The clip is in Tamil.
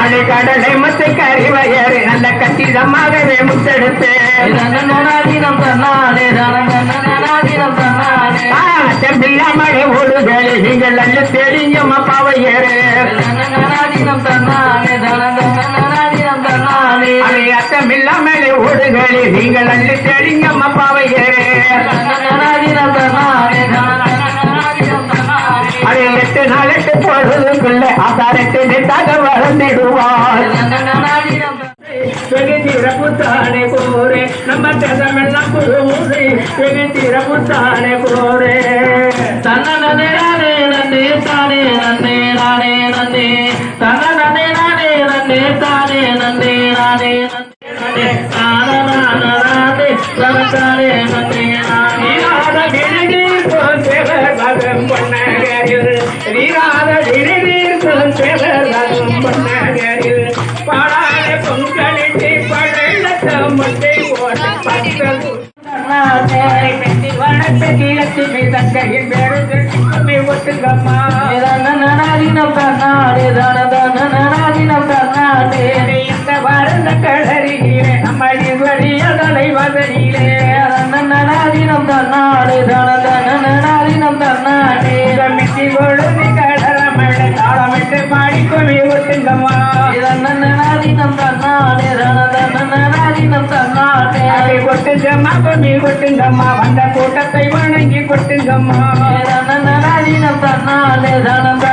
அது கடலை மத்து கறி வயறு நல்ல கச்சிதமாகவே முத்தெடுத்து செம்பில்லாமலே ஓடுகளே நீங்கள் அல்ல தெரியும் அப்பாவையரு அச்சமில்லாமலே ஓடுகளே நீங்கள் அல்ல தெரியும் அப்பாவையரு அது 8 நாள் 8 பொழுதுக்குள்ள ஆசாரத்தை நெட்டாக வளர்ந்திடுவார் வெகு தீரப்புத்தானே போரே நம்ம தேசமெல்லாம் குருமுறை வெகு தீரப்புத்தானே போரே தன்னே நானே நன்னே தானே நன்னே நானே நன்னே தன்னே நானே நன்னே தானே நன்னே நானே நன்னே நானே நன்னே நன்னே நானே கிரிநீர் போன்றவர் பொன்னகரில் வீராத கிரிநீர் போன்றவர் பொன்னகரில் பாடாத பொங்கலிட்டு பழத்த முட்டை ஓட்ட பத்தல் வளர்த்த கீழத்துமே தங்கையின் பேரு ஒட்டுங்கம்மா இந்த வருந்த கடறிலே நம்மளி வழியதலை வதனிலே நனாதினம் தன்னாடு தனதனாதினம் தன்னாடே மிட்டி கொழுதி கடல மழை தாளமிட்டு மாடிக்கொவி ஒட்டுங்கம்மா நனாதினம் தன்னாடே தனதனாதினம் தன்னாடே கொட்டுங்கம்மா கொமி கொட்டுங்கம்மா வந்த கூட்டத்தை வணங்கி கொட்டுங்கம்மா நனாதினம் தன்னாடே தனத